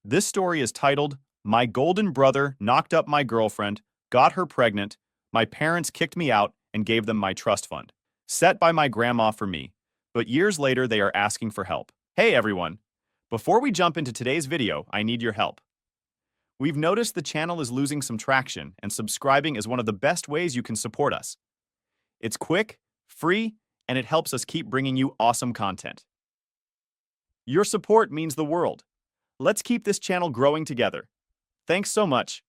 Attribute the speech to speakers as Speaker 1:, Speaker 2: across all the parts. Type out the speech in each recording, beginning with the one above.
Speaker 1: This story is titled, My Golden Brother Knocked Up My Girlfriend, Got Her Pregnant, My Parents Kicked Me Out, and Gave Them My Trust Fund. Set by my grandma for me, but years later they are asking for help. Hey everyone! Before we jump into today's video, I need your help. We've noticed the channel is losing some traction, and subscribing is one of the best ways you can support us. It's quick, free, and it helps us keep bringing you awesome content. Your support means the world. Let's keep this channel growing together. Thanks so much.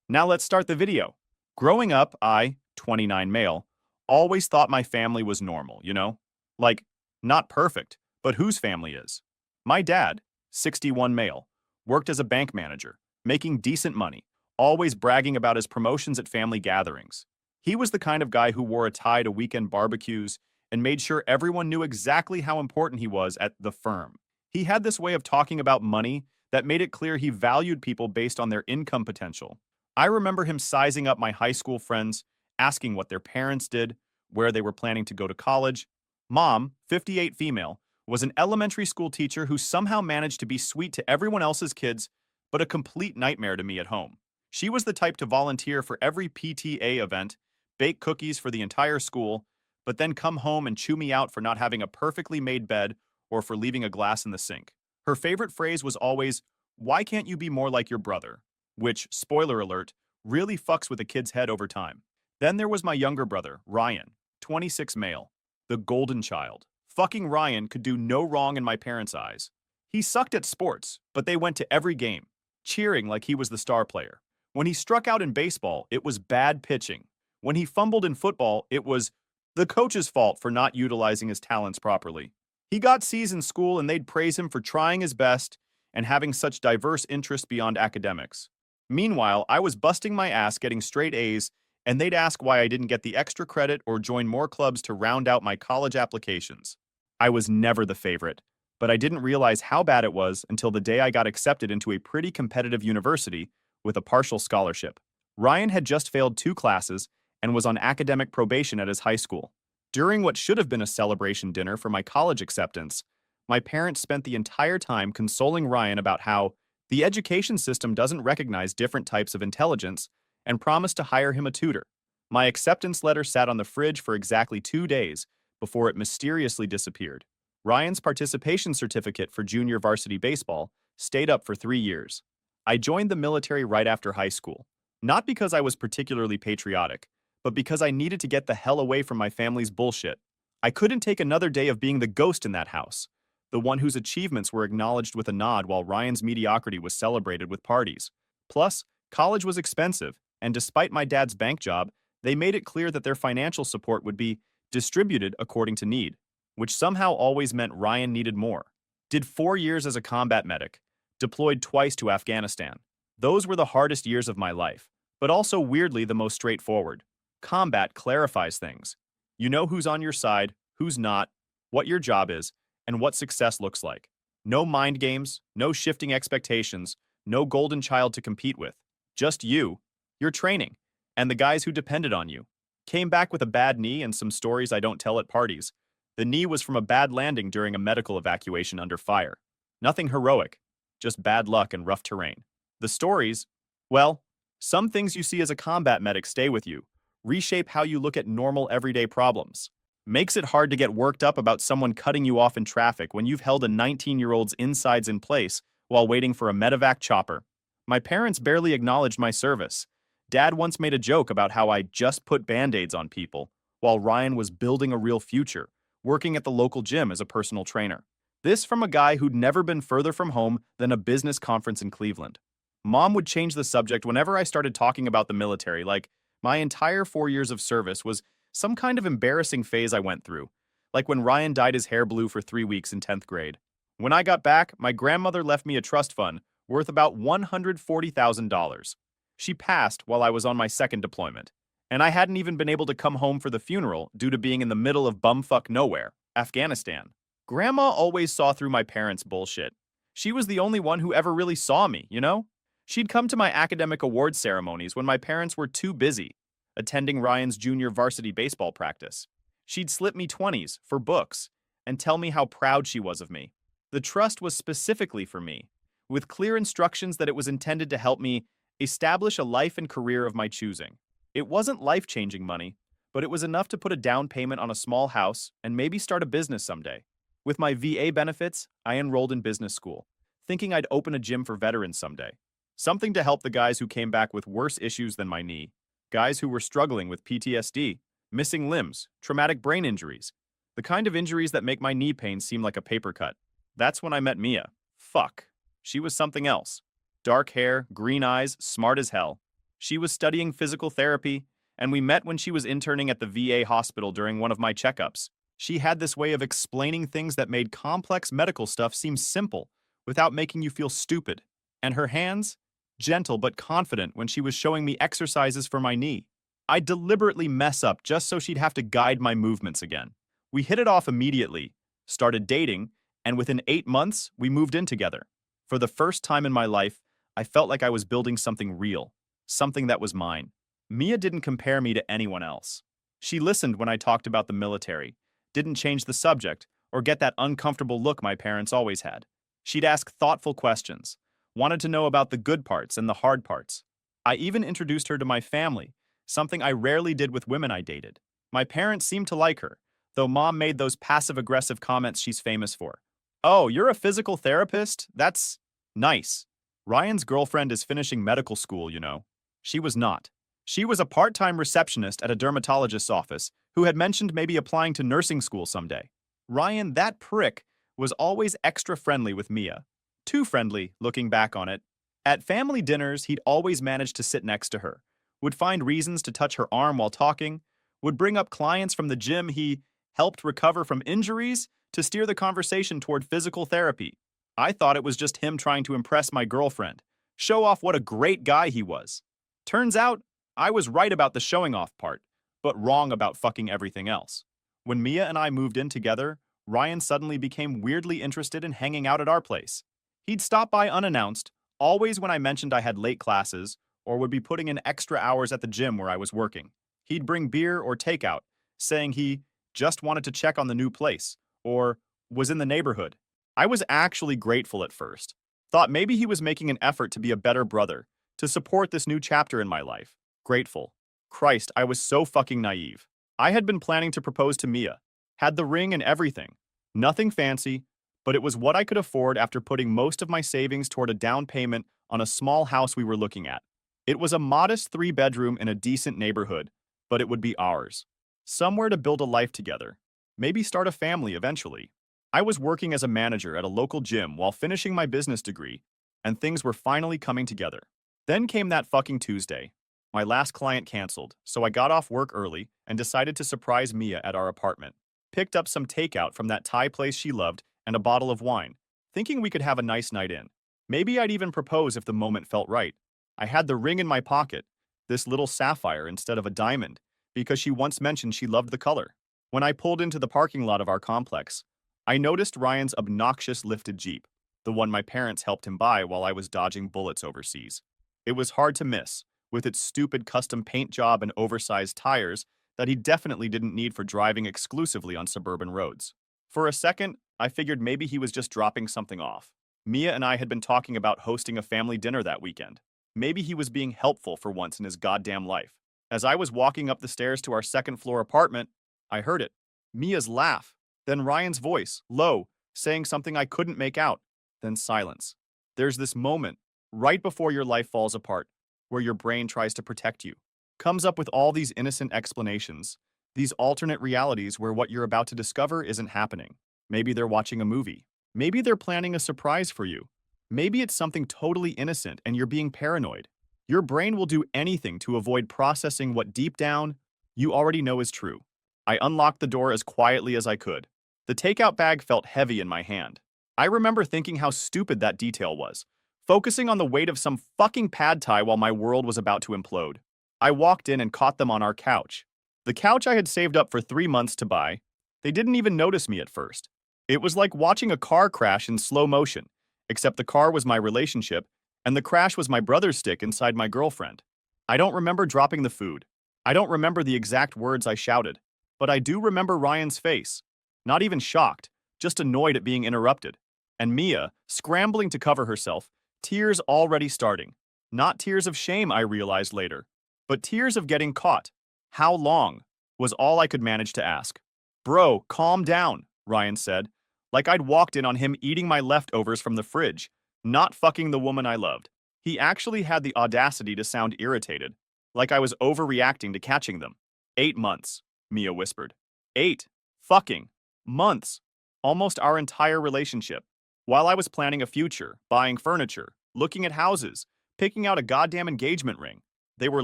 Speaker 1: Now let's start the video. Growing up, I, 29 male, always thought my family was normal, you know? Like, not perfect, but whose family is? My dad, 61 male, worked as a bank manager, making decent money, always bragging about his promotions at family gatherings. He was the kind of guy who wore a tie to weekend barbecues and made sure everyone knew exactly how important he was at the firm. He had this way of talking about money that made it clear he valued people based on their income potential. I remember him sizing up my high school friends, asking what their parents did, where they were planning to go to college. Mom, 58 female, was an elementary school teacher who somehow managed to be sweet to everyone else's kids, but a complete nightmare to me at home. She was the type to volunteer for every PTA event, bake cookies for the entire school, but then come home and chew me out for not having a perfectly made bed or for leaving a glass in the sink. Her favorite phrase was always, "Why can't you be more like your brother?" Which, spoiler alert, really fucks with a kid's head over time. Then there was my younger brother, Ryan, 26 male, the golden child. Fucking Ryan could do no wrong in my parents' eyes. He sucked at sports, but they went to every game, cheering like he was the star player. When he struck out in baseball, it was bad pitching. When he fumbled in football, it was the coach's fault for not utilizing his talents properly. He got C's in school and they'd praise him for trying his best and having such diverse interests beyond academics. Meanwhile, I was busting my ass getting straight A's, and they'd ask why I didn't get the extra credit or join more clubs to round out my college applications. I was never the favorite, but I didn't realize how bad it was until the day I got accepted into a pretty competitive university with a partial scholarship. Ryan had just failed 2 classes and was on academic probation at his high school. During what should have been a celebration dinner for my college acceptance, my parents spent the entire time consoling Ryan about how the education system doesn't recognize different types of intelligence and promised to hire him a tutor. My acceptance letter sat on the fridge for exactly 2 days before it mysteriously disappeared. Ryan's participation certificate for junior varsity baseball stayed up for 3 years. I joined the military right after high school, not because I was particularly patriotic, but because I needed to get the hell away from my family's bullshit. I couldn't take another day of being the ghost in that house, the one whose achievements were acknowledged with a nod while Ryan's mediocrity was celebrated with parties. Plus, college was expensive, and despite my dad's bank job, they made it clear that their financial support would be distributed according to need, which somehow always meant Ryan needed more. Did 4 years as a combat medic, deployed twice to Afghanistan. Those were the hardest years of my life, but also weirdly the most straightforward. Combat clarifies things. You know who's on your side, who's not, what your job is, and what success looks like. No mind games, no shifting expectations, no golden child to compete with. Just you, your training, and the guys who depended on you. Came back with a bad knee and some stories I don't tell at parties. The knee was from a bad landing during a medical evacuation under fire. Nothing heroic, just bad luck and rough terrain. The stories, well, some things you see as a combat medic stay with you, reshape how you look at normal everyday problems. Makes it hard to get worked up about someone cutting you off in traffic when you've held a 19-year-old's insides in place while waiting for a medevac chopper. My parents barely acknowledged my service. Dad once made a joke about how I just put band-aids on people, while Ryan was building a real future, working at the local gym as a personal trainer. This from a guy who'd never been further from home than a business conference in Cleveland. Mom would change the subject whenever I started talking about the military, like my entire 4 years of service was some kind of embarrassing phase I went through, like when Ryan dyed his hair blue for 3 weeks in 10th grade. When I got back, my grandmother left me a trust fund worth about $140,000. She passed while I was on my second deployment, and I hadn't even been able to come home for the funeral due to being in the middle of bumfuck nowhere, Afghanistan. Grandma always saw through my parents' bullshit. She was the only one who ever really saw me, you know? She'd come to my academic awards ceremonies when my parents were too busy, attending Ryan's junior varsity baseball practice. She'd slip me 20s for books and tell me how proud she was of me. The trust was specifically for me, with clear instructions that it was intended to help me establish a life and career of my choosing. It wasn't life-changing money, but it was enough to put a down payment on a small house and maybe start a business someday. With my VA benefits, I enrolled in business school, thinking I'd open a gym for veterans someday. Something to help the guys who came back with worse issues than my knee, guys who were struggling with PTSD, missing limbs, traumatic brain injuries, the kind of injuries that make my knee pain seem like a paper cut. That's when I met Mia. Fuck. She was something else. Dark hair, green eyes, smart as hell. She was studying physical therapy, and we met when she was interning at the VA hospital during one of my checkups. She had this way of explaining things that made complex medical stuff seem simple without making you feel stupid. And her hands? Gentle but confident when she was showing me exercises for my knee. I'd deliberately mess up just so she'd have to guide my movements again. We hit it off immediately, started dating, and within 8 months, we moved in together. For the first time in my life, I felt like I was building something real, something that was mine. Mia didn't compare me to anyone else. She listened when I talked about the military, didn't change the subject, or get that uncomfortable look my parents always had. She'd ask thoughtful questions, wanted to know about the good parts and the hard parts. I even introduced her to my family, something I rarely did with women I dated. My parents seemed to like her, though Mom made those passive-aggressive comments she's famous for. "Oh, you're a physical therapist? That's nice. Ryan's girlfriend is finishing medical school, you know." She was not. She was a part-time receptionist at a dermatologist's office who had mentioned maybe applying to nursing school someday. Ryan, that prick, was always extra friendly with Mia. Too friendly, looking back on it. At family dinners, he'd always managed to sit next to her, would find reasons to touch her arm while talking, would bring up clients from the gym he helped recover from injuries to steer the conversation toward physical therapy. I thought it was just him trying to impress my girlfriend, show off what a great guy he was. Turns out, I was right about the showing off part, but wrong about fucking everything else. When Mia and I moved in together, Ryan suddenly became weirdly interested in hanging out at our place. He'd stop by unannounced, always when I mentioned I had late classes, or would be putting in extra hours at the gym where I was working. He'd bring beer or takeout, saying he just wanted to check on the new place, or was in the neighborhood. I was actually grateful at first. Thought maybe he was making an effort to be a better brother, to support this new chapter in my life. Grateful. Christ, I was so fucking naive. I had been planning to propose to Mia. Had the ring and everything. Nothing fancy, but it was what I could afford after putting most of my savings toward a down payment on a small house we were looking at. It was a modest 3-bedroom in a decent neighborhood, but it would be ours. Somewhere to build a life together. Maybe start a family eventually. I was working as a manager at a local gym while finishing my business degree, and things were finally coming together. Then came that fucking Tuesday. My last client canceled, so I got off work early and decided to surprise Mia at our apartment. Picked up some takeout from that Thai place she loved and a bottle of wine, thinking we could have a nice night in. Maybe I'd even propose if the moment felt right. I had the ring in my pocket, this little sapphire instead of a diamond, because she once mentioned she loved the color. When I pulled into the parking lot of our complex, I noticed Ryan's obnoxious lifted Jeep, the one my parents helped him buy while I was dodging bullets overseas. It was hard to miss, with its stupid custom paint job and oversized tires that he definitely didn't need for driving exclusively on suburban roads. For a second, I figured maybe he was just dropping something off. Mia and I had been talking about hosting a family dinner that weekend. Maybe he was being helpful for once in his goddamn life. As I was walking up the stairs to our second-floor apartment, I heard it. Mia's laugh. Then Ryan's voice, low, saying something I couldn't make out. Then silence. There's this moment, right before your life falls apart, where your brain tries to protect you. Comes up with all these innocent explanations, these alternate realities where what you're about to discover isn't happening. Maybe they're watching a movie. Maybe they're planning a surprise for you. Maybe it's something totally innocent and you're being paranoid. Your brain will do anything to avoid processing what deep down you already know is true. I unlocked the door as quietly as I could. The takeout bag felt heavy in my hand. I remember thinking how stupid that detail was, focusing on the weight of some fucking pad thai while my world was about to implode. I walked in and caught them on our couch. The couch I had saved up for 3 months to buy. They didn't even notice me at first. It was like watching a car crash in slow motion, except the car was my relationship, and the crash was my brother's stick inside my girlfriend. I don't remember dropping the food. I don't remember the exact words I shouted, but I do remember Ryan's face. Not even shocked, just annoyed at being interrupted. And Mia, scrambling to cover herself, tears already starting. Not tears of shame, I realized later, but tears of getting caught. How long? Was all I could manage to ask. Bro, calm down, Ryan said, like I'd walked in on him eating my leftovers from the fridge, not fucking the woman I loved. He actually had the audacity to sound irritated, like I was overreacting to catching them. 8 months, Mia whispered. 8 fucking months. Almost our entire relationship. While I was planning a future, buying furniture, looking at houses, picking out a goddamn engagement ring, they were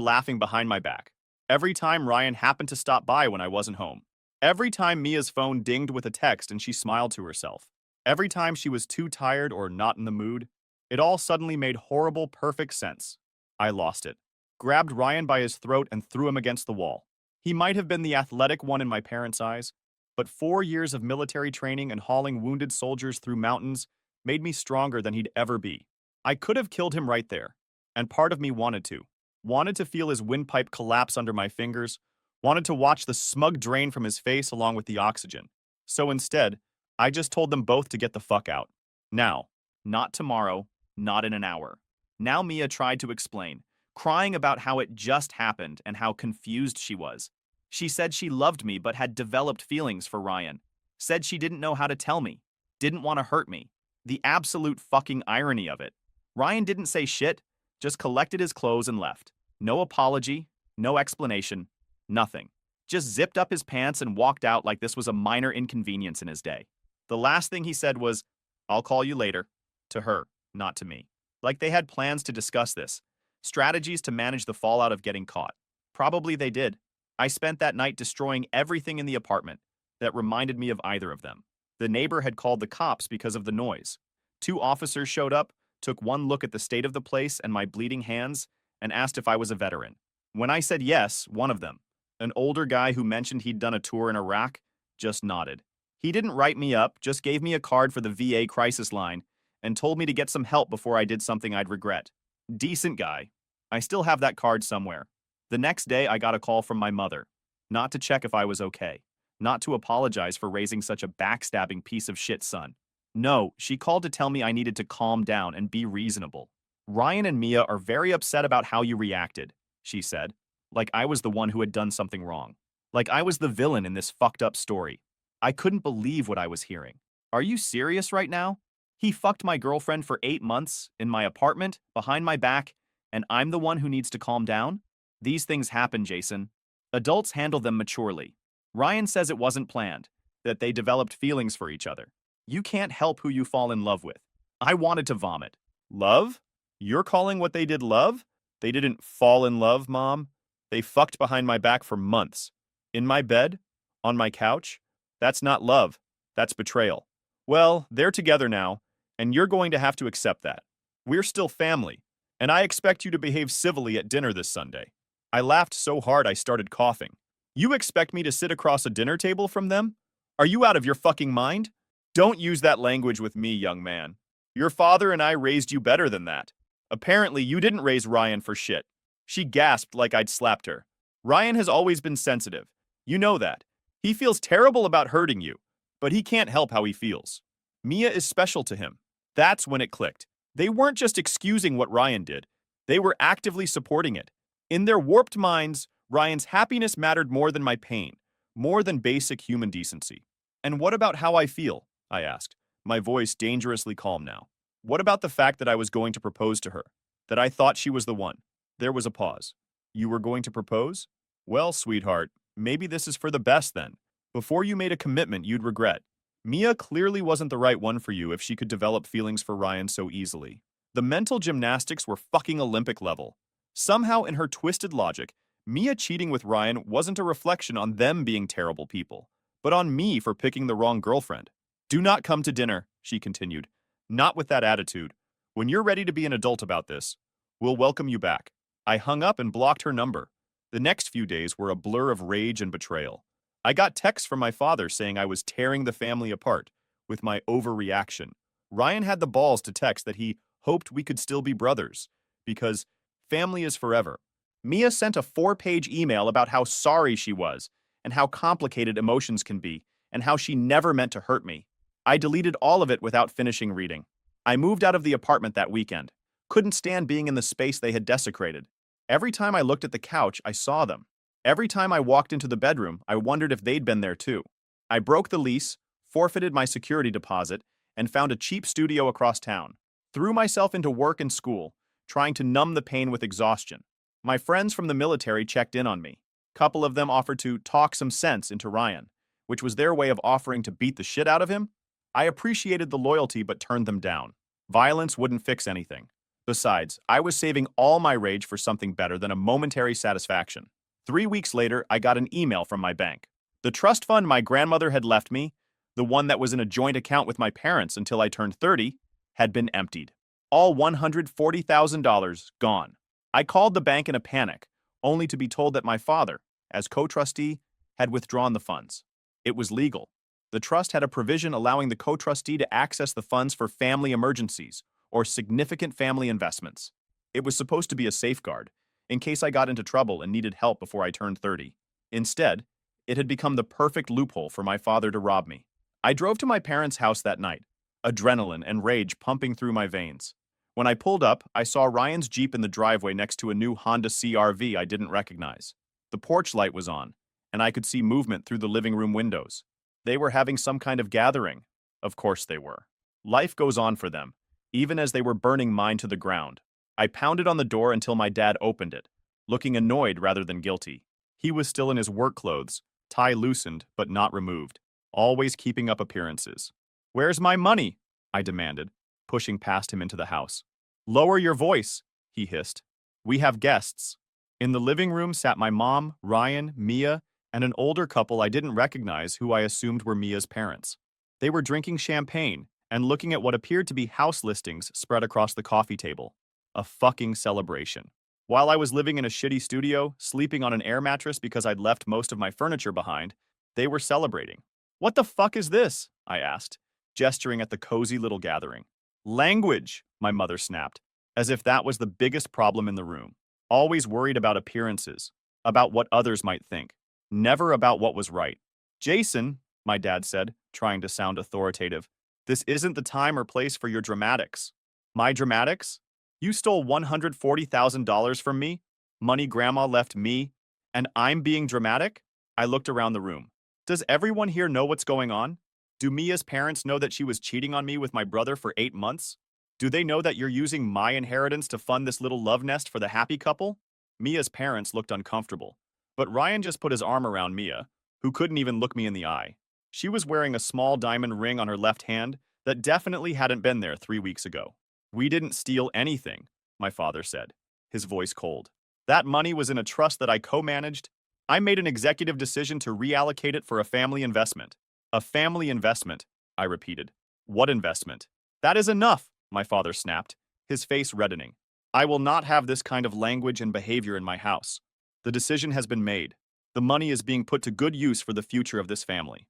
Speaker 1: laughing behind my back. Every time Ryan happened to stop by when I wasn't home. Every time Mia's phone dinged with a text and she smiled to herself. Every time she was too tired or not in the mood. It all suddenly made horrible, perfect sense. I lost it. Grabbed Ryan by his throat and threw him against the wall. He might have been the athletic one in my parents' eyes, but 4 years of military training and hauling wounded soldiers through mountains made me stronger than he'd ever be. I could have killed him right there, and part of me wanted to. Wanted to feel his windpipe collapse under my fingers, wanted to watch the smug drain from his face along with the oxygen. So instead, I just told them both to get the fuck out. Now, not tomorrow, not in an hour. Now Mia tried to explain, crying about how it just happened and how confused she was. She said she loved me but had developed feelings for Ryan. Said she didn't know how to tell me. Didn't want to hurt me. The absolute fucking irony of it. Ryan didn't say shit, just collected his clothes and left. No apology, no explanation, nothing. Just zipped up his pants and walked out like this was a minor inconvenience in his day. The last thing he said was, "I'll call you later," to her, not to me. Like they had plans to discuss this. Strategies to manage the fallout of getting caught. Probably they did. I spent that night destroying everything in the apartment that reminded me of either of them. The neighbor had called the cops because of the noise. 2 officers showed up, took one look at the state of the place and my bleeding hands, and asked if I was a veteran. When I said yes, one of them, an older guy who mentioned he'd done a tour in Iraq, just nodded. He didn't write me up, just gave me a card for the VA crisis line and told me to get some help before I did something I'd regret. Decent guy. I still have that card somewhere. The next day, I got a call from my mother, not to check if I was okay, not to apologize for raising such a backstabbing piece of shit son. No, she called to tell me I needed to calm down and be reasonable. Ryan and Mia are very upset about how you reacted, she said, like I was the one who had done something wrong. Like I was the villain in this fucked up story. I couldn't believe what I was hearing. Are you serious right now? He fucked my girlfriend for 8 months, in my apartment, behind my back, and I'm the one who needs to calm down? These things happen, Jason. Adults handle them maturely. Ryan says it wasn't planned, that they developed feelings for each other. You can't help who you fall in love with. I wanted to vomit. Love? You're calling what they did love? They didn't fall in love, Mom. They fucked behind my back for months. In my bed? On my couch? That's not love. That's betrayal. Well, they're together now, and you're going to have to accept that. We're still family, and I expect you to behave civilly at dinner this Sunday. I laughed so hard I started coughing. You expect me to sit across a dinner table from them? Are you out of your fucking mind? Don't use that language with me, young man. Your father and I raised you better than that. Apparently, you didn't raise Ryan for shit. She gasped like I'd slapped her. Ryan has always been sensitive. You know that. He feels terrible about hurting you, but he can't help how he feels. Mia is special to him. That's when it clicked. They weren't just excusing what Ryan did. They were actively supporting it. In their warped minds, Ryan's happiness mattered more than my pain, more than basic human decency. And what about how I feel? I asked, my voice dangerously calm now. What about the fact that I was going to propose to her? That I thought she was the one? There was a pause. You were going to propose? Well, sweetheart, maybe this is for the best then. Before you made a commitment you'd regret. Mia clearly wasn't the right one for you if she could develop feelings for Ryan so easily. The mental gymnastics were fucking Olympic level. Somehow in her twisted logic, Mia cheating with Ryan wasn't a reflection on them being terrible people, but on me for picking the wrong girlfriend. Do not come to dinner, she continued. Not with that attitude. When you're ready to be an adult about this, we'll welcome you back. I hung up and blocked her number. The next few days were a blur of rage and betrayal. I got texts from my father saying I was tearing the family apart with my overreaction. Ryan had the balls to text that he hoped we could still be brothers, because family is forever. Mia sent a 4-page email about how sorry she was, and how complicated emotions can be, and how she never meant to hurt me. I deleted all of it without finishing reading. I moved out of the apartment that weekend. Couldn't stand being in the space they had desecrated. Every time I looked at the couch, I saw them. Every time I walked into the bedroom, I wondered if they'd been there too. I broke the lease, forfeited my security deposit, and found a cheap studio across town. Threw myself into work and school, trying to numb the pain with exhaustion. My friends from the military checked in on me. Couple of them offered to talk some sense into Ryan, which was their way of offering to beat the shit out of him. I appreciated the loyalty but turned them down. Violence wouldn't fix anything. Besides, I was saving all my rage for something better than a momentary satisfaction. 3 weeks later, I got an email from my bank. The trust fund my grandmother had left me, the one that was in a joint account with my parents until I turned 30, had been emptied. All $140,000 gone. I called the bank in a panic, only to be told that my father, as co-trustee, had withdrawn the funds. It was legal. The trust had a provision allowing the co-trustee to access the funds for family emergencies or significant family investments. It was supposed to be a safeguard, in case I got into trouble and needed help before I turned 30. Instead, it had become the perfect loophole for my father to rob me. I drove to my parents' house that night, adrenaline and rage pumping through my veins. When I pulled up, I saw Ryan's Jeep in the driveway next to a new Honda CR-V I didn't recognize. The porch light was on, and I could see movement through the living room windows. They were having some kind of gathering. Of course they were. Life goes on for them, even as they were burning mine to the ground. I pounded on the door until my dad opened it, looking annoyed rather than guilty. He was still in his work clothes, tie loosened but not removed, always keeping up appearances. "Where's my money?" I demanded, pushing past him into the house. "Lower your voice," he hissed. "We have guests." In the living room sat my mom, Ryan, Mia, and an older couple I didn't recognize who I assumed were Mia's parents. They were drinking champagne and looking at what appeared to be house listings spread across the coffee table. A fucking celebration. While I was living in a shitty studio, sleeping on an air mattress because I'd left most of my furniture behind, they were celebrating. "What the fuck is this?" I asked, gesturing at the cozy little gathering. "Language," my mother snapped, as if that was the biggest problem in the room. Always worried about appearances, about what others might think, never about what was right. "Jason," my dad said, trying to sound authoritative, "this isn't the time or place for your dramatics." "My dramatics? You stole $140,000 from me, money Grandma left me, and I'm being dramatic?" I looked around the room. Does everyone here know what's going on? Do Mia's parents know that she was cheating on me with my brother for 8 months? Do they know that you're using my inheritance to fund this little love nest for the happy couple? Mia's parents looked uncomfortable, but Ryan just put his arm around Mia, who couldn't even look me in the eye. She was wearing a small diamond ring on her left hand that definitely hadn't been there 3 weeks ago. "We didn't steal anything," my father said, his voice cold. "That money was in a trust that I co-managed. I made an executive decision to reallocate it for a family investment." "A family investment," I repeated. "What investment?" "That is enough," my father snapped, his face reddening. "I will not have this kind of language and behavior in my house. The decision has been made. The money is being put to good use for the future of this family."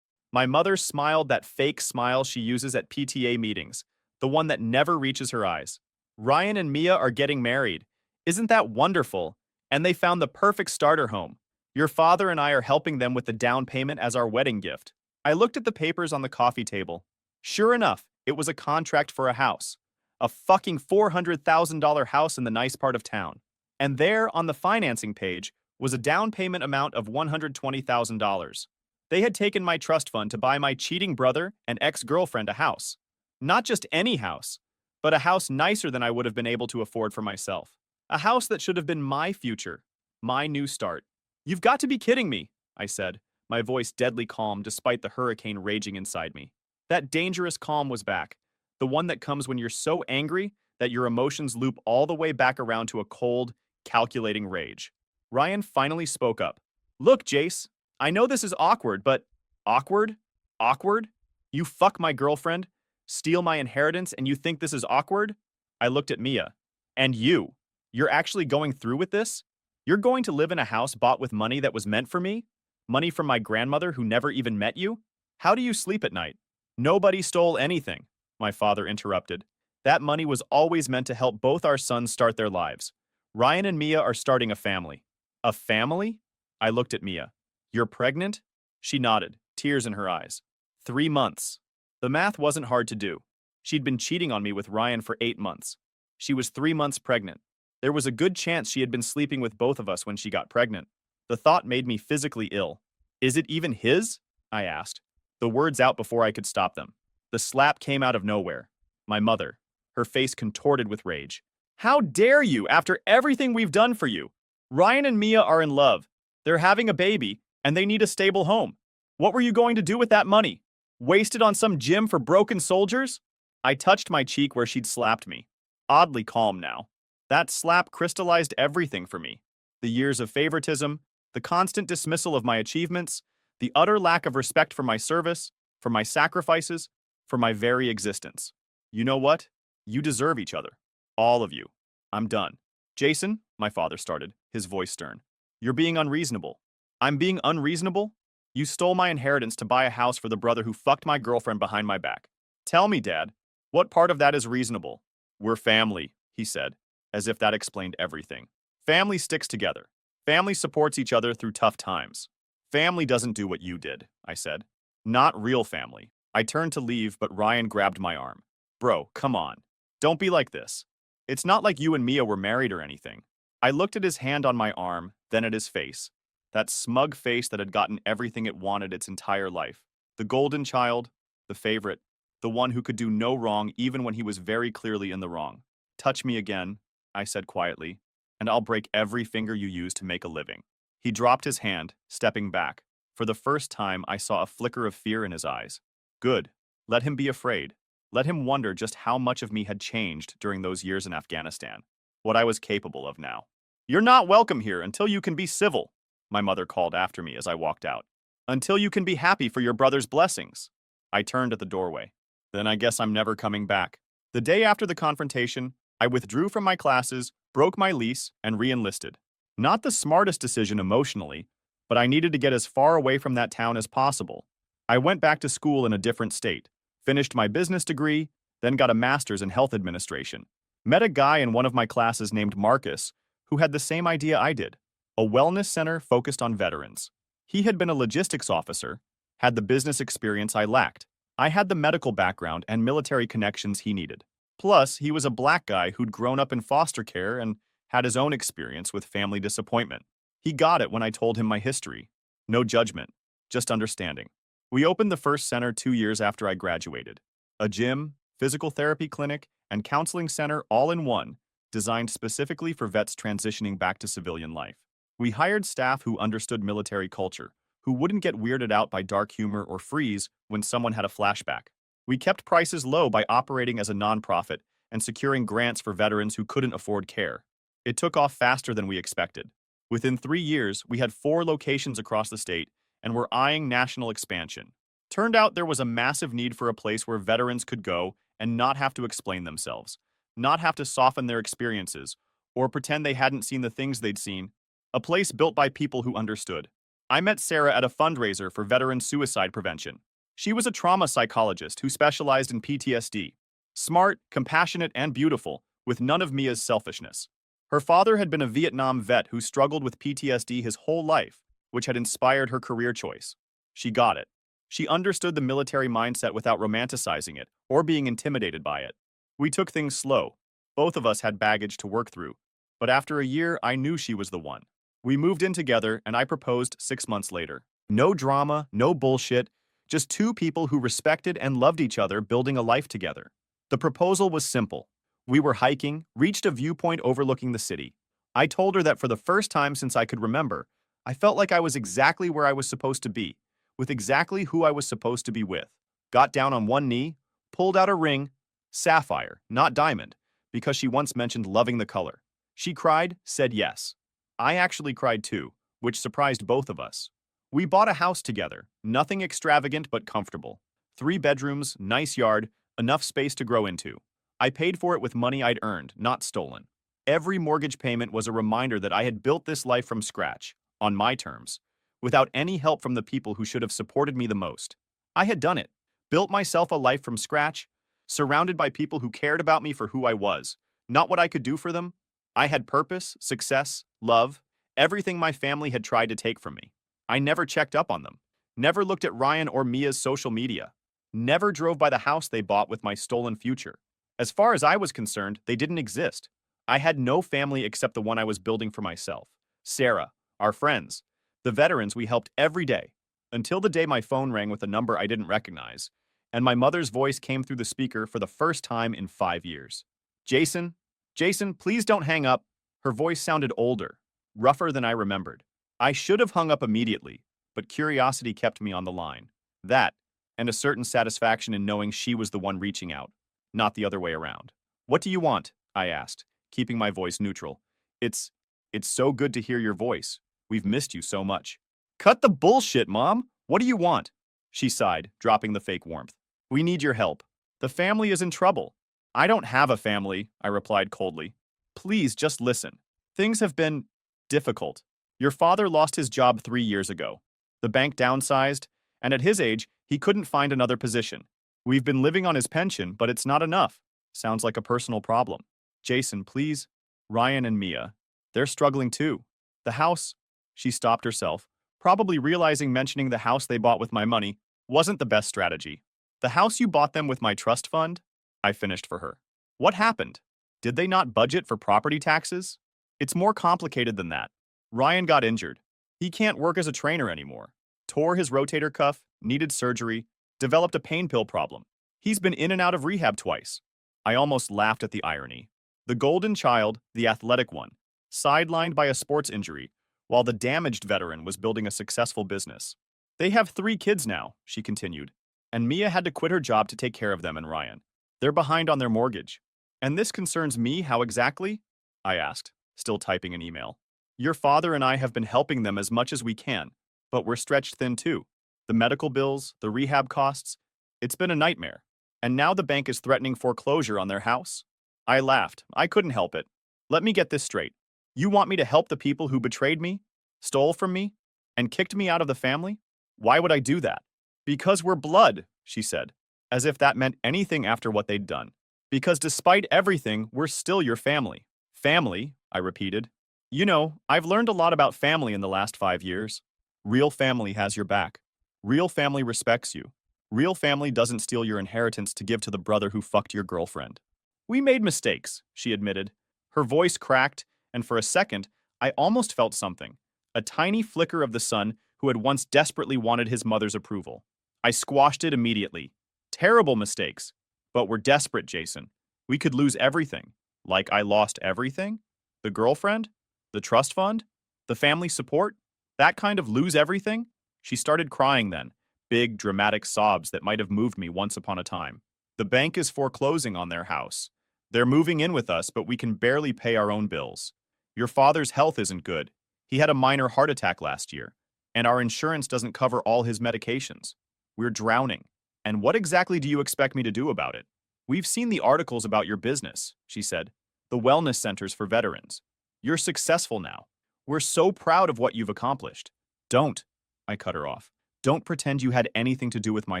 Speaker 1: My mother smiled that fake smile she uses at PTA meetings, the one that never reaches her eyes. "Ryan and Mia are getting married. Isn't that wonderful? And they found the perfect starter home. Your father and I are helping them with the down payment as our wedding gift." I looked at the papers on the coffee table. Sure enough, it was a contract for a house. A fucking $400,000 house in the nice part of town. And there, on the financing page, was a down payment amount of $120,000. They had taken my trust fund to buy my cheating brother and ex-girlfriend a house. Not just any house, but a house nicer than I would have been able to afford for myself. A house that should have been my future, my new start. "You've got to be kidding me," I said, my voice deadly calm despite the hurricane raging inside me. That dangerous calm was back, the one that comes when you're so angry that your emotions loop all the way back around to a cold, calculating rage. Ryan finally spoke up. "Look, Jace, I know this is awkward, but..." "Awkward? Awkward? You fuck my girlfriend, steal my inheritance, and you think this is awkward?" I looked at Mia. "And you? You're actually going through with this? You're going to live in a house bought with money that was meant for me? Money from my grandmother who never even met you? How do you sleep at night?" "Nobody stole anything," my father interrupted. "That money was always meant to help both our sons start their lives. Ryan and Mia are starting a family." "A family?" I looked at Mia. "You're pregnant?" She nodded, tears in her eyes. 3 months. The math wasn't hard to do. She'd been cheating on me with Ryan for 8 months. She was 3 months pregnant. There was a good chance she had been sleeping with both of us when she got pregnant. The thought made me physically ill. Is it even his? I asked, the words out before I could stop them. The slap came out of nowhere. My mother, her face contorted with rage. How dare you, after everything we've done for you? Ryan and Mia are in love. They're having a baby, and they need a stable home. What were you going to do with that money? Waste it on some gym for broken soldiers? I touched my cheek where she'd slapped me. Oddly calm now. That slap crystallized everything for me. The years of favoritism, the constant dismissal of my achievements, the utter lack of respect for my service, for my sacrifices, for my very existence. You know what? You deserve each other. All of you. I'm done. Jason, my father started, his voice stern. You're being unreasonable. I'm being unreasonable? You stole my inheritance to buy a house for the brother who fucked my girlfriend behind my back. Tell me, Dad, what part of that is reasonable? We're family, he said, as if that explained everything. Family sticks together. Family supports each other through tough times. Family doesn't do what you did, I said. Not real family. I turned to leave, but Ryan grabbed my arm. Bro, come on. Don't be like this. It's not like you and Mia were married or anything. I looked at his hand on my arm, then at his face. That smug face that had gotten everything it wanted its entire life. The golden child, the favorite, the one who could do no wrong even when he was very clearly in the wrong. Touch me again, I said quietly, and I'll break every finger you use to make a living. He dropped his hand, stepping back. For the first time, I saw a flicker of fear in his eyes. Good. Let him be afraid. Let him wonder just how much of me had changed during those years in Afghanistan. What I was capable of now. You're not welcome here until you can be civil, my mother called after me as I walked out. Until you can be happy for your brother's blessings. I turned at the doorway. Then I guess I'm never coming back. The day after the confrontation, I withdrew from my classes, broke my lease, and re-enlisted. Not the smartest decision emotionally, but I needed to get as far away from that town as possible. I went back to school in a different state, finished my business degree, then got a master's in health administration. Met a guy in one of my classes named Marcus, who had the same idea I did. A wellness center focused on veterans. He had been a logistics officer, had the business experience I lacked. I had the medical background and military connections he needed. Plus, he was a black guy who'd grown up in foster care and had his own experience with family disappointment. He got it when I told him my history. No judgment, just understanding. We opened the first center 2 years after I graduated. A gym, physical therapy clinic, and counseling center all in one, designed specifically for vets transitioning back to civilian life. We hired staff who understood military culture, who wouldn't get weirded out by dark humor or freeze when someone had a flashback. We kept prices low by operating as a nonprofit and securing grants for veterans who couldn't afford care. It took off faster than we expected. Within 3 years, we had 4 locations across the state and were eyeing national expansion. Turned out there was a massive need for a place where veterans could go and not have to explain themselves, not have to soften their experiences, or pretend they hadn't seen the things they'd seen. A place built by people who understood. I met Sarah at a fundraiser for veteran suicide prevention. She was a trauma psychologist who specialized in PTSD. Smart, compassionate, and beautiful, with none of Mia's selfishness. Her father had been a Vietnam vet who struggled with PTSD his whole life, which had inspired her career choice. She got it. She understood the military mindset without romanticizing it or being intimidated by it. We took things slow. Both of us had baggage to work through. But after a year, I knew she was the one. We moved in together, and I proposed 6 months later. No drama, no bullshit, just 2 people who respected and loved each other building a life together. The proposal was simple. We were hiking, reached a viewpoint overlooking the city. I told her that for the first time since I could remember, I felt like I was exactly where I was supposed to be, with exactly who I was supposed to be with. Got down on one knee, pulled out a ring, sapphire, not diamond, because she once mentioned loving the color. She cried, said yes. I actually cried too, which surprised both of us. We bought a house together, nothing extravagant but comfortable. 3 bedrooms, nice yard, enough space to grow into. I paid for it with money I'd earned, not stolen. Every mortgage payment was a reminder that I had built this life from scratch, on my terms, without any help from the people who should have supported me the most. I had done it, built myself a life from scratch, surrounded by people who cared about me for who I was, not what I could do for them. I had purpose, success, love, everything my family had tried to take from me. I never checked up on them, never looked at Ryan or Mia's social media. never drove by the house they bought with my stolen future. As far as I was concerned, they didn't exist. I had no family except the one I was building for myself. Sarah, our friends, the veterans we helped every day, until the day my phone rang with a number I didn't recognize, and my mother's voice came through the speaker for the first time in 5 years. Jason, Jason, please don't hang up. Her voice sounded older, rougher than I remembered. I should have hung up immediately, but curiosity kept me on the line. That, and a certain satisfaction in knowing she was the one reaching out, not the other way around. What do you want? I asked, keeping my voice neutral. It's, it's so good to hear your voice. We've missed you so much. Cut the bullshit, Mom. What do you want? She sighed, dropping the fake warmth. We need your help. The family is in trouble. I don't have a family, I replied coldly. Please just listen. Things have been difficult. Your father lost his job 3 years ago. The bank downsized, and at his age, he couldn't find another position. We've been living on his pension, but it's not enough. Sounds like a personal problem. Jason, please. Ryan and Mia. They're struggling too. The house. She stopped herself, probably realizing mentioning the house they bought with my money wasn't the best strategy. The house you bought them with my trust fund? I finished for her. What happened? Did they not budget for property taxes? It's more complicated than that. Ryan got injured. He can't work as a trainer anymore. Tore his rotator cuff, needed surgery, developed a pain pill problem. He's been in and out of rehab twice. I almost laughed at the irony. The golden child, the athletic one, sidelined by a sports injury, while the damaged veteran was building a successful business. They have 3 kids now, she continued, and Mia had to quit her job to take care of them and Ryan. They're behind on their mortgage. And this concerns me, how exactly? I asked, still typing an email. Your father and I have been helping them as much as we can, but we're stretched thin too. The medical bills, the rehab costs, it's been a nightmare. And now the bank is threatening foreclosure on their house? I laughed. I couldn't help it. Let me get this straight. You want me to help the people who betrayed me, stole from me, and kicked me out of the family? Why would I do that? Because we're blood, she said, as if that meant anything after what they'd done. Because despite everything, we're still your family. Family, I repeated. You know, I've learned a lot about family in the last 5 years. Real family has your back. Real family respects you. Real family doesn't steal your inheritance to give to the brother who fucked your girlfriend. We made mistakes, she admitted. Her voice cracked, and for a second, I almost felt something. A tiny flicker of the son who had once desperately wanted his mother's approval. I squashed it immediately. Terrible mistakes. But we're desperate, Jason. We could lose everything. Like I lost everything? The girlfriend? The trust fund? The family support? That kind of lose everything? She started crying then, big, dramatic sobs that might have moved me once upon a time. The bank is foreclosing on their house. They're moving in with us, but we can barely pay our own bills. Your father's health isn't good. He had a minor heart attack last year, and our insurance doesn't cover all his medications. We're drowning. And what exactly do you expect me to do about it? We've seen the articles about your business, she said. The wellness centers for veterans. You're successful now. We're so proud of what you've accomplished. Don't, I cut her off. Don't pretend you had anything to do with my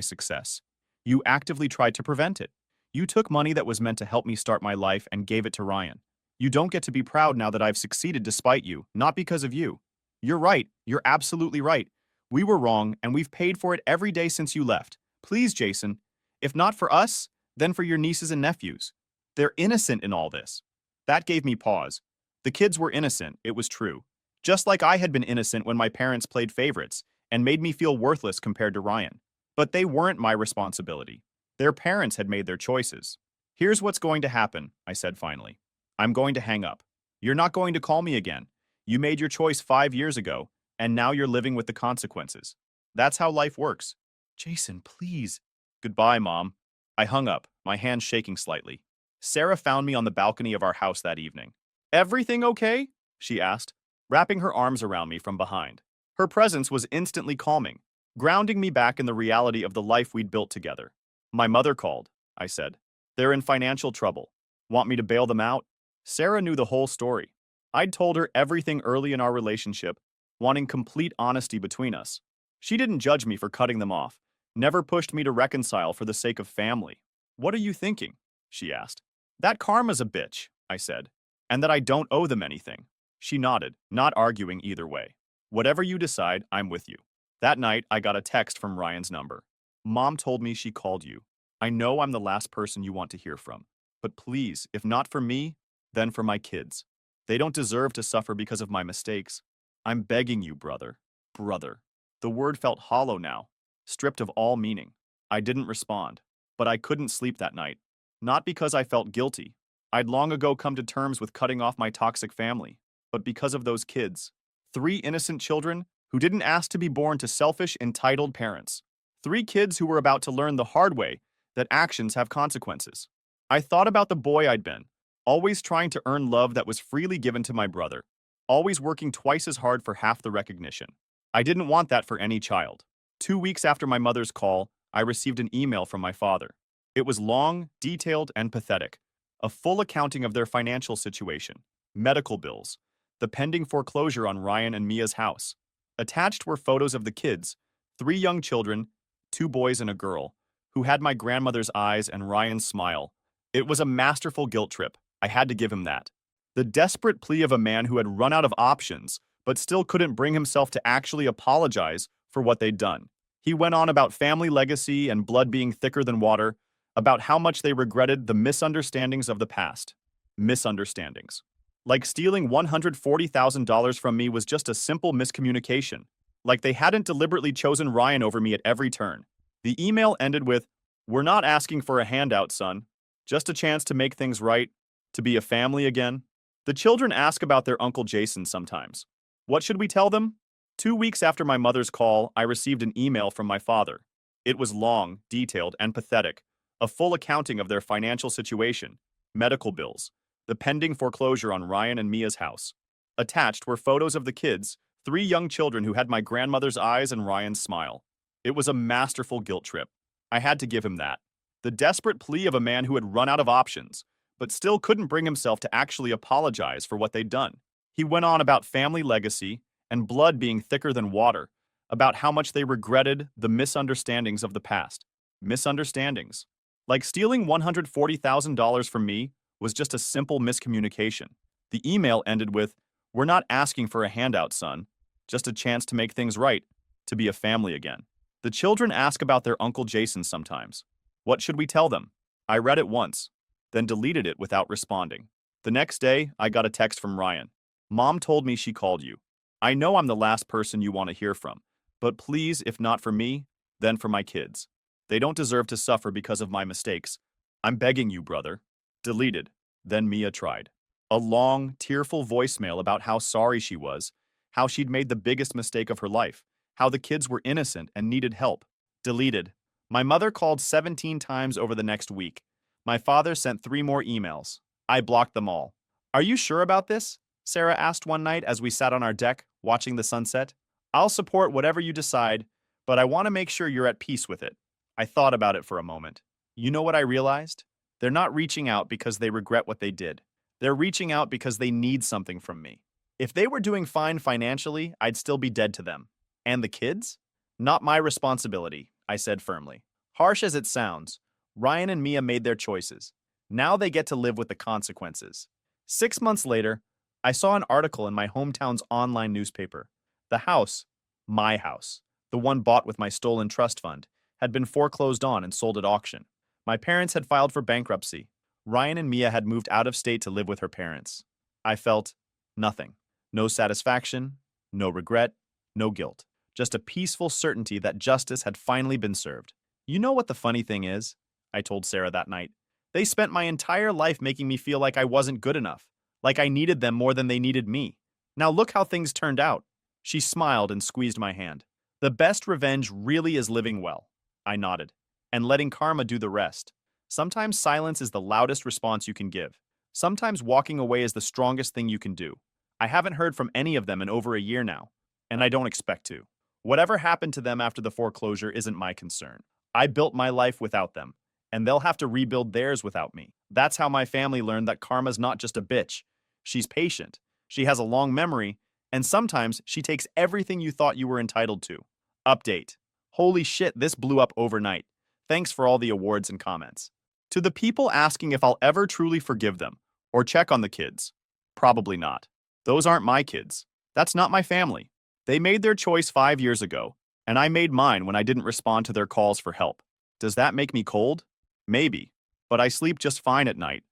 Speaker 1: success. You actively tried to prevent it. You took money that was meant to help me start my life and gave it to Ryan. You don't get to be proud now that I've succeeded despite you, not because of you. You're right. You're absolutely right. We were wrong, and we've paid for it every day since you left. Please, Jason. If not for us, then for your nieces and nephews. They're innocent in all this. That gave me pause. The kids were innocent, it was true. Just like I had been innocent when my parents played favorites and made me feel worthless compared to Ryan. But they weren't my responsibility. Their parents had made their choices. Here's what's going to happen, I said finally. I'm going to hang up. You're not going to call me again. You made your choice 5 years ago, and now you're living with the consequences. That's how life works. Jason, please. Goodbye, Mom. I hung up, my hand shaking slightly. Sarah found me on the balcony of our house that evening. Everything okay? She asked, wrapping her arms around me from behind. Her presence was instantly calming, grounding me back in the reality of the life we'd built together. My mother called, I said. They're in financial trouble. Want me to bail them out? Sarah knew the whole story. I'd told her everything early in our relationship, wanting complete honesty between us. She didn't judge me for cutting them off, never pushed me to reconcile for the sake of family. What are you thinking? She asked. That karma's a bitch, I said, and that I don't owe them anything. She nodded, not arguing either way. Whatever you decide, I'm with you. That night, I got a text from Ryan's number. Mom told me she called you. I know I'm the last person you want to hear from. But please, if not for me, then for my kids. They don't deserve to suffer because of my mistakes. I'm begging you, brother. Brother. The word felt hollow now, stripped of all meaning. I didn't respond, but I couldn't sleep that night. Not because I felt guilty. I'd long ago come to terms with cutting off my toxic family, but because of those kids. 3 innocent children who didn't ask to be born to selfish, entitled parents. 3 kids who were about to learn the hard way that actions have consequences. I thought about the boy I'd been, always trying to earn love that was freely given to my brother, always working twice as hard for half the recognition. I didn't want that for any child. 2 weeks after my mother's call, I received an email from my father. It was long, detailed, and pathetic. A full accounting of their financial situation, medical bills, the pending foreclosure on Ryan and Mia's house. Attached were photos of the kids, 3 young children, 2 boys and a girl, who had my grandmother's eyes and Ryan's smile. It was a masterful guilt trip. I had to give him that. The desperate plea of a man who had run out of options, but still couldn't bring himself to actually apologize for what they'd done. He went on about family legacy and blood being thicker than water, about how much they regretted the misunderstandings of the past. Misunderstandings. Like stealing $140,000 from me was just a simple miscommunication. Like they hadn't deliberately chosen Ryan over me at every turn. The email ended with, "We're not asking for a handout, son. Just a chance to make things right, to be a family again." The children ask about their Uncle Jason sometimes. What should we tell them? 2 weeks after my mother's call, I received an email from my father. It was long, detailed, and pathetic. A full accounting of their financial situation, medical bills, the pending foreclosure on Ryan and Mia's house. Attached were photos of the kids, 3 young children who had my grandmother's eyes and Ryan's smile. It was a masterful guilt trip. I had to give him that. The desperate plea of a man who had run out of options, but still couldn't bring himself to actually apologize for what they'd done. He went on about family legacy and blood being thicker than water, about how much they regretted the misunderstandings of the past. Misunderstandings. Like stealing $140,000 from me was just a simple miscommunication. The email ended with, "We're not asking for a handout, son. Just a chance to make things right, to be a family again." The children ask about their Uncle Jason sometimes. What should we tell them? I read it once, then deleted it without responding. The next day, I got a text from Ryan. "Mom told me she called you. I know I'm the last person you want to hear from, but please, if not for me, then for my kids. They don't deserve to suffer because of my mistakes. I'm begging you, brother." Deleted. Then Mia tried. A long, tearful voicemail about how sorry she was, how she'd made the biggest mistake of her life, how the kids were innocent and needed help. Deleted. My mother called 17 times over the next week. My father sent 3 more emails. I blocked them all. "Are you sure about this?" Sarah asked one night as we sat on our deck, watching the sunset. "I'll support whatever you decide, but I want to make sure you're at peace with it." I thought about it for a moment. You know what I realized? They're not reaching out because they regret what they did. They're reaching out because they need something from me. If they were doing fine financially, I'd still be dead to them. And the kids? Not my responsibility, I said firmly. Harsh as it sounds, Ryan and Mia made their choices. Now they get to live with the consequences. 6 months later, I saw an article in my hometown's online newspaper. The house, my house, the one bought with my stolen trust fund, had been foreclosed on and sold at auction. My parents had filed for bankruptcy. Ryan and Mia had moved out of state to live with her parents. I felt nothing. No satisfaction, no regret, no guilt. Just a peaceful certainty that justice had finally been served. You know what the funny thing is? I told Sarah that night. They spent my entire life making me feel like I wasn't good enough, like I needed them more than they needed me. Now look how things turned out. She smiled and squeezed my hand. The best revenge really is living well. I nodded, and letting karma do the rest. Sometimes silence is the loudest response you can give. Sometimes walking away is the strongest thing you can do. I haven't heard from any of them in over a year now, and I don't expect to. Whatever happened to them after the foreclosure isn't my concern. I built my life without them, and they'll have to rebuild theirs without me. That's how my family learned that karma's not just a bitch. She's patient, she has a long memory, and sometimes she takes everything you thought you were entitled to. Update. Holy shit, this blew up overnight. Thanks for all the awards and comments. To the people asking if I'll ever truly forgive them, or check on the kids, probably not. Those aren't my kids. That's not my family. They made their choice 5 years ago, And I made mine when I didn't respond to their calls for help. Does that make me cold? Maybe. But I sleep just fine at night.